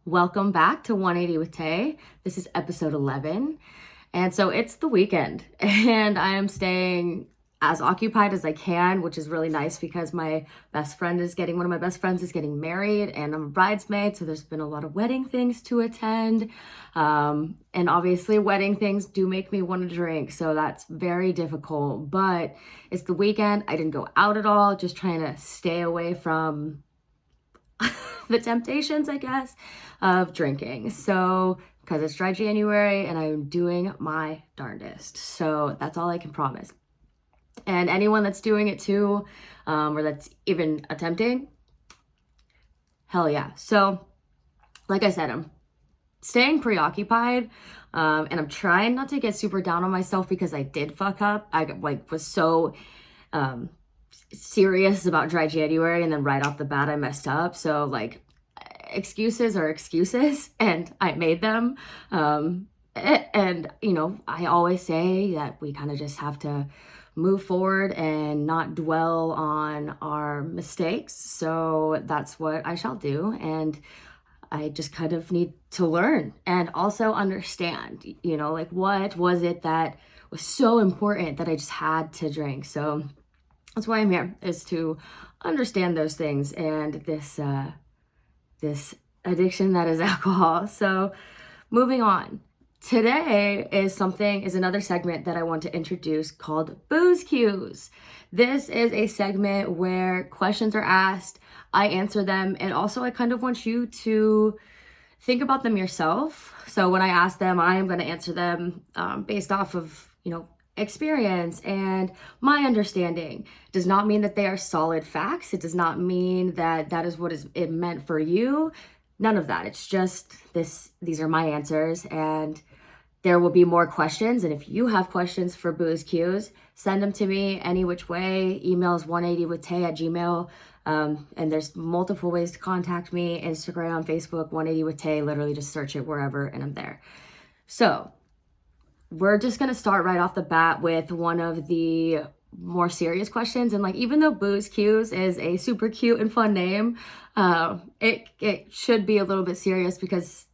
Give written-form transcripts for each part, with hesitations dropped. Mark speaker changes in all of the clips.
Speaker 1: Welcome back to 180 with Tay. This is episode 11. And so it's the weekend, and I am staying as occupied as I can, which is really nice because one of my best friends is getting married, and I'm a bridesmaid. So there's been a lot of wedding things to attend. And obviously, wedding things do make me want to drink. So that's very difficult. But it's the weekend. I didn't go out at all, just trying to stay away from the temptations, I guess, of drinking. So, because it's dry January and I'm doing my darndest. So, that's all I can promise. And anyone that's doing it too, or that's even attempting, hell yeah. So, like I said, I'm staying preoccupied, and I'm trying not to get super down on myself because I did fuck up. I was so serious about dry January, and then right off the bat I messed up. So excuses are excuses, and I made them. And I always say that we kind of just have to move forward and not dwell on our mistakes. So that's what I shall do. And I just kind of need to learn and also understand, what was it that was so important that I just had to drink. So that's why I'm here, is to understand those things and this addiction that is alcohol. So moving on. Today is another segment that I want to introduce called Booze Cues. This is a segment where questions are asked, I answer them, and also I kind of want you to think about them yourself. So when I ask them, I am going to answer them based off of, experience and my understanding. It does not mean that they are solid facts. It does not mean that that is what it meant for you. None of that. It's just these are my answers, and there will be more questions. And if you have questions for Booze Cues, send them to me any which way. Emails 180withtay@gmail. And there's multiple ways to contact me. Instagram, Facebook, 180 with Tay. Literally just search it wherever and I'm there. So we're just going to start right off the bat with one of the more serious questions. And even though Booze Cues is a super cute and fun name, it should be a little bit serious because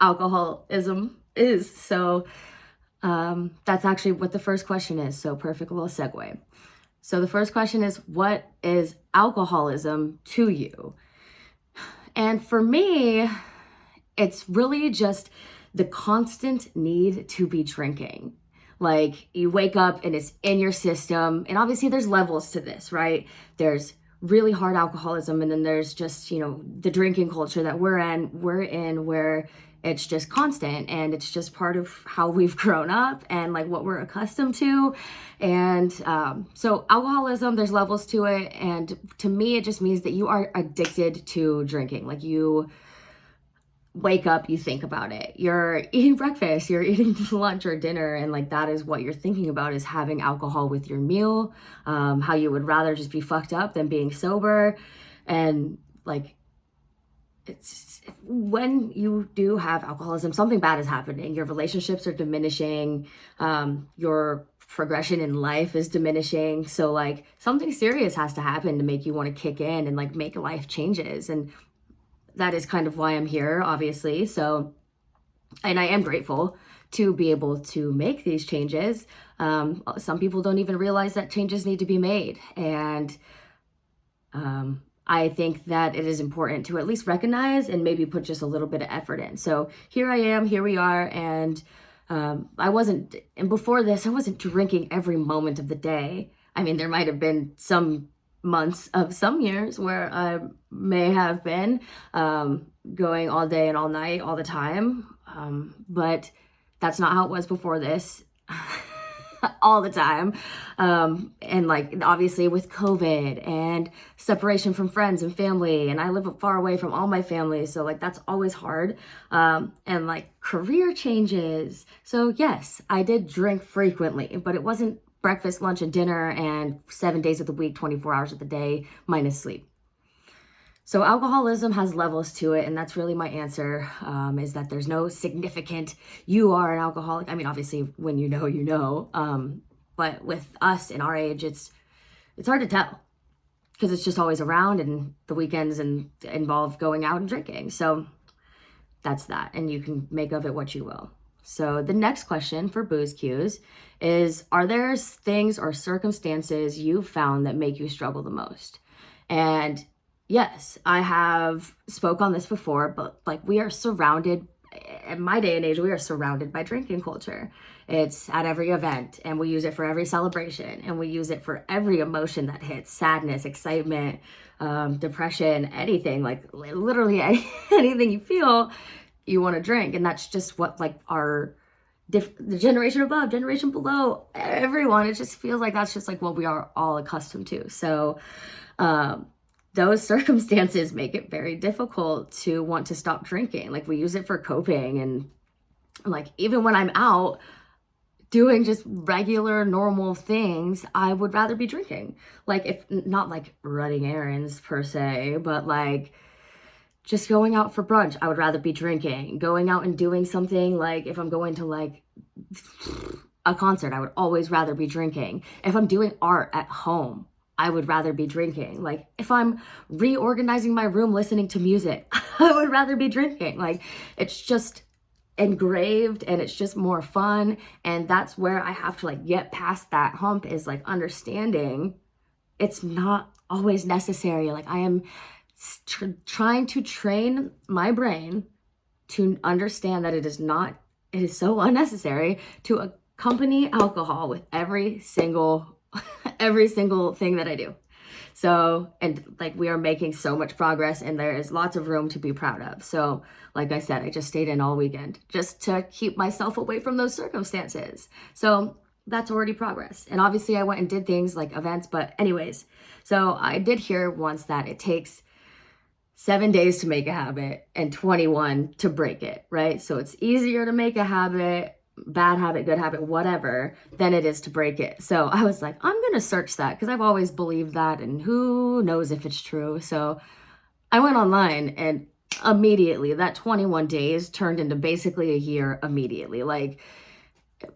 Speaker 1: alcoholism is. So that's actually what the first question is. So perfect little segue. So the first question is, what is alcoholism to you? And for me, it's really just the constant need to be drinking. You wake up and it's in your system. And obviously there's levels to this, right? There's really hard alcoholism, and then there's just, the drinking culture that we're in where it's just constant, and it's just part of how we've grown up and what we're accustomed to. And so alcoholism, there's levels to it. And to me, it just means that you are addicted to drinking. You wake up, you think about it. You're eating breakfast, you're eating lunch or dinner, and that is what you're thinking about, is having alcohol with your meal. How you would rather just be fucked up than being sober. And it's when you do have alcoholism, something bad is happening. Your relationships are diminishing. Your progression in life is diminishing. So something serious has to happen to make you want to kick in and make life changes. And that is kind of why I'm here, obviously. So, and I am grateful to be able to make these changes. Some people don't even realize that changes need to be made. And I think that it is important to at least recognize and maybe put just a little bit of effort in. So here I am, here we are. And before this, I wasn't drinking every moment of the day. I mean, there might have been some months of some years where I may have been going all day and all night all the time, but that's not how it was before this. All the time. And obviously with COVID and separation from friends and family, and I live far away from all my family, so that's always hard. And career changes. So yes, I did drink frequently, but it wasn't breakfast, lunch, and dinner, and 7 days of the week, 24 hours of the day, minus sleep. So alcoholism has levels to it, and that's really my answer, is that there's no significant, you are an alcoholic. I mean, obviously, when you know. But with us in our age, it's hard to tell because it's just always around, and the weekends involve going out and drinking. So that's that. And you can make of it what you will. So the next question for Booze Cues is, are there things or circumstances you've found that make you struggle the most? And yes, I have spoke on this before, but like we are surrounded, in my day and age, we are surrounded by drinking culture. It's at every event, and we use it for every celebration, and we use it for every emotion that hits: sadness, excitement, depression, anything, like literally anything you feel, you want to drink. And that's just what like our the generation above, generation below, everyone, it just feels like that's just like what we are all accustomed to. So those circumstances make it very difficult to want to stop drinking. Like we use it for coping, and like even when I'm out doing just regular normal things, I would rather be drinking. Like if not like running errands per se, but like just going out for brunch, I would rather be drinking. Going out and doing something, like if I'm going to like a concert, I would always rather be drinking. If I'm doing art at home, I would rather be drinking. Like if I'm reorganizing my room listening to music, I would rather be drinking. Like it's just engraved, and it's just more fun. And that's where I have to like get past that hump, is like understanding it's not always necessary. Like I am trying to train my brain to understand that it is so unnecessary to accompany alcohol with every single thing that I do. So, and like we are making so much progress, and there is lots of room to be proud of. So like I said, I just stayed in all weekend just to keep myself away from those circumstances. So that's already progress. And obviously I went and did things like events, but anyways, so I did hear once that it takes 7 days to make a habit and 21 to break it, right? So it's easier to make a habit, bad habit, good habit, whatever, than it is to break it. So I was like, I'm gonna search that, because I've always believed that, and who knows if it's true. So I went online, and immediately that 21 days turned into basically a year immediately. Like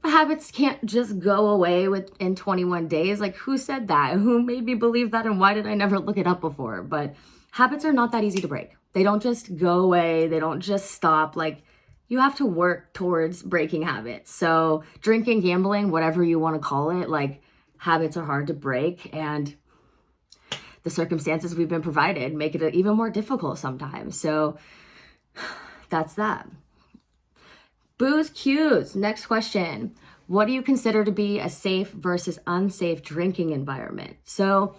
Speaker 1: habits can't just go away in 21 days. Like who said that? Who made me believe that? And why did I never look it up before? But habits are not that easy to break. They don't just go away. They don't just stop. Like you have to work towards breaking habits. So drinking, gambling, whatever you want to call it, like habits are hard to break, and the circumstances we've been provided make it even more difficult sometimes. So that's that. Booze Cues. Next question. What do you consider to be a safe versus unsafe drinking environment? So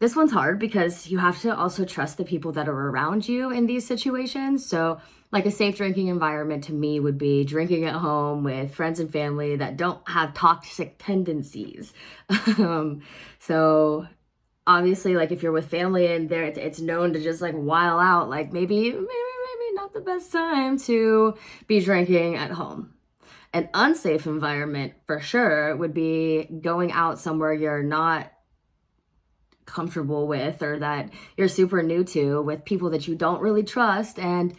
Speaker 1: this one's hard because you have to also trust the people that are around you in these situations. So like a safe drinking environment to me would be drinking at home with friends and family that don't have toxic tendencies. So obviously, like if you're with family and it's known to just like while out, like maybe not the best time to be drinking at home. An unsafe environment for sure would be going out somewhere you're not comfortable with, or that you're super new to, with people that you don't really trust, and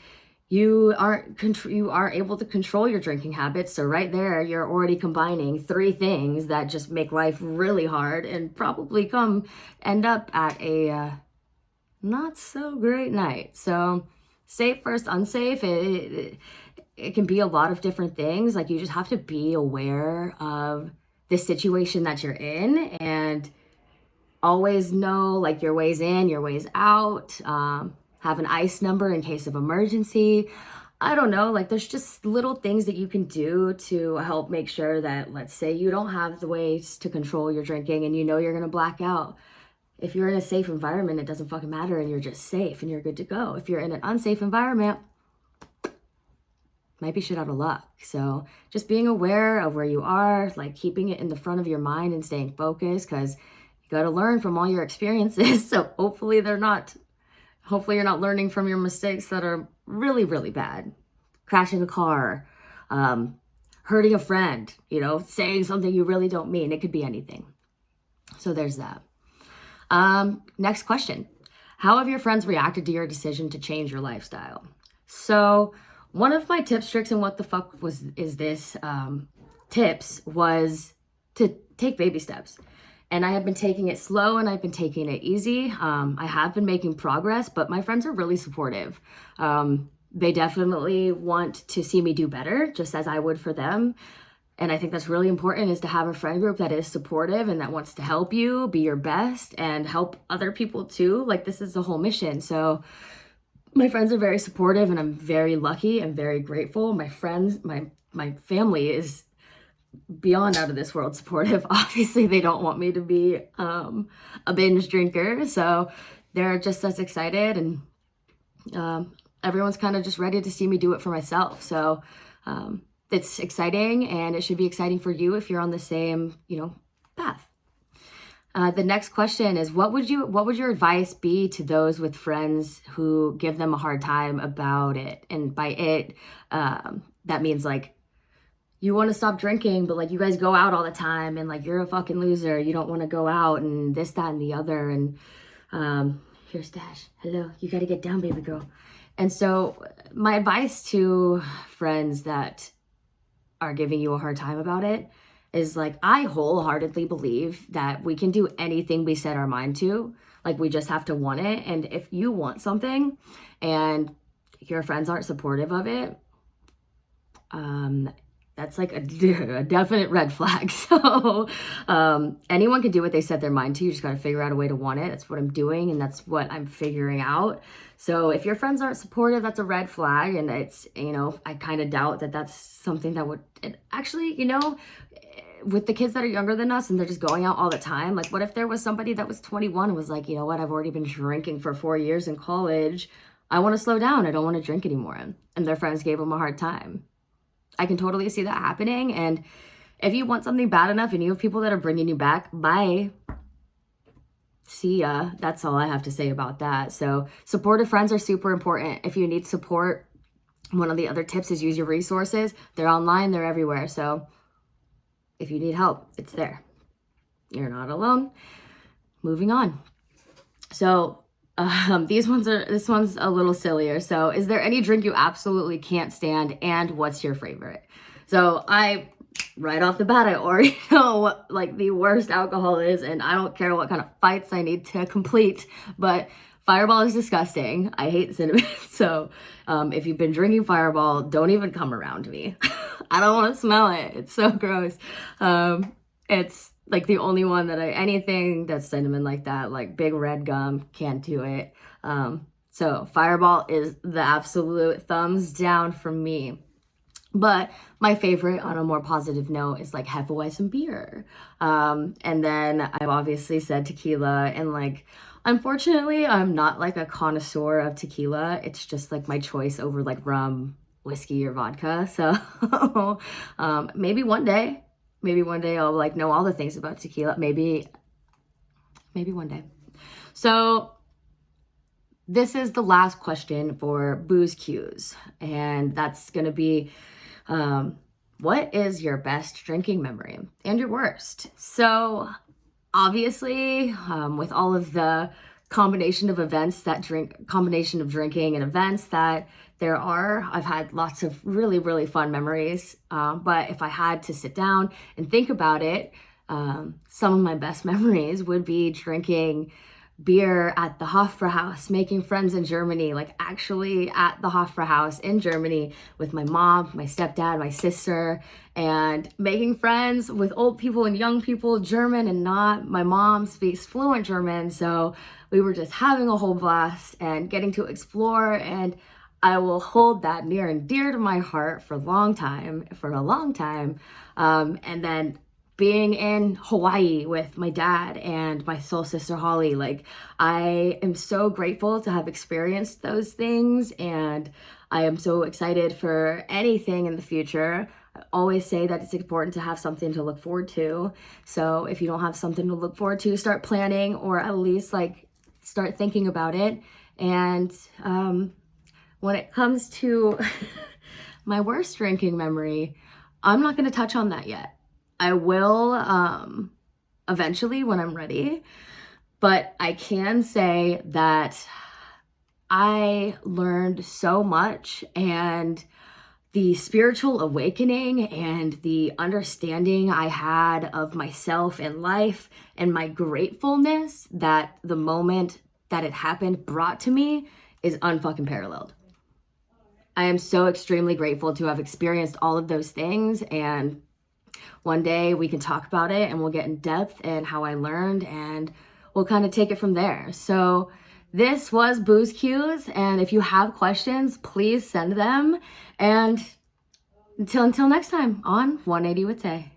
Speaker 1: you aren't able to control your drinking habits. So right there, you're already combining 3 things that just make life really hard and probably end up at a not so great night. So safe versus unsafe, it can be a lot of different things. Like you just have to be aware of the situation that you're in, and always know like your ways in, your ways out. Have an ICE number in case of emergency. I don't know, like there's just little things that you can do to help make sure that, let's say you don't have the ways to control your drinking and you know you're gonna black out. If you're in a safe environment, it doesn't fucking matter, and you're just safe and you're good to go. If you're in an unsafe environment, might be shit out of luck. So just being aware of where you are, like keeping it in the front of your mind and staying focused, because you got to learn from all your experiences. So hopefully you're not learning from your mistakes that are really, really bad. Crashing a car, hurting a friend, saying something you really don't mean. It could be anything. So there's that. Next question. How have your friends reacted to your decision to change your lifestyle? So one of my tips, tricks, and what the fuck is this tips was to take baby steps. And I have been taking it slow, and I've been taking it easy. I have been making progress, but my friends are really supportive. They definitely want to see me do better, just as I would for them. And I think that's really important, is to have a friend group that is supportive and that wants to help you be your best and help other people too. Like, this is the whole mission. So my friends are very supportive, and I'm very lucky and very grateful. My friends, my family is beyond out of this world supportive. Obviously, they don't want me to be a binge drinker, so they're just as excited, and everyone's kind of just ready to see me do it for myself. So it's exciting, and it should be exciting for you if you're on the same, path. The next question is, what would your advice be to those with friends who give them a hard time about it? And by it, that means like, you want to stop drinking, but like, you guys go out all the time, and like, you're a fucking loser. You don't want to go out, and this, that, and the other. And here's Dash. Hello, you got to get down, baby girl. And so my advice to friends that are giving you a hard time about it is like, I wholeheartedly believe that we can do anything we set our mind to. Like, we just have to want it. And if you want something and your friends aren't supportive of it, that's like a definite red flag. So anyone can do what they set their mind to. You just got to figure out a way to want it. That's what I'm doing, and that's what I'm figuring out. So if your friends aren't supportive, that's a red flag. And it's, I kind of doubt that that's something that would actually, with the kids that are younger than us and they're just going out all the time. Like, what if there was somebody that was 21 and was like, you know what, I've already been drinking for 4 years in college. I want to slow down. I don't want to drink anymore. And their friends gave them a hard time. I can totally see that happening. And if you want something bad enough and you have people that are bringing you back, bye. See ya. That's all I have to say about that. So supportive friends are super important. If you need support, one of the other tips is use your resources. They're online, they're everywhere. So if you need help, it's there. You're not alone. Moving on. So this one's a little sillier. So, is there any drink you absolutely can't stand, and what's your favorite? So right off the bat, I already know what like the worst alcohol is, and I don't care what kind of fights I need to complete, but Fireball is disgusting. I hate cinnamon. So if you've been drinking Fireball, don't even come around me. I don't want to smell it. It's so gross. It's like the only one that anything that's cinnamon like that, like Big Red Gum, can't do it. So Fireball is the absolute thumbs down from me. But my favorite, on a more positive note, is like Hefeweizen beer. And then I've obviously said tequila, and like, unfortunately, I'm not like a connoisseur of tequila. It's just like my choice over like rum, whiskey, or vodka. So maybe one day I'll like know all the things about tequila. Maybe one day. So this is the last question for Booze Cues, and that's gonna be, what is your best drinking memory and your worst? So obviously, with all of the combination of drinking and events that there are, I've had lots of really, really fun memories. But if I had to sit down and think about it, some of my best memories would be drinking beer at the Hofbrauhaus, making friends in Germany, like actually at the Hofbrauhaus in Germany with my mom, my stepdad, my sister, and making friends with old people and young people, German and not. My mom speaks fluent German, so we were just having a whole blast and getting to explore, and I will hold that near and dear to my heart for a long time. And then being in Hawaii with my dad and my soul sister Holly, like, I am so grateful to have experienced those things, and I am so excited for anything in the future. I always say that it's important to have something to look forward to. So if you don't have something to look forward to, start planning, or at least like start thinking about it. And when it comes to my worst drinking memory, I'm not going to touch on that yet. I will eventually when I'm ready, but I can say that I learned so much, and the spiritual awakening and the understanding I had of myself and life, and my gratefulness that the moment that it happened brought to me, is unfucking paralleled. I am so extremely grateful to have experienced all of those things, and one day we can talk about it and we'll get in depth and how I learned, and we'll kind of take it from there. So this was Booze Cues, and if you have questions, please send them. And until next time on 180 with Tay.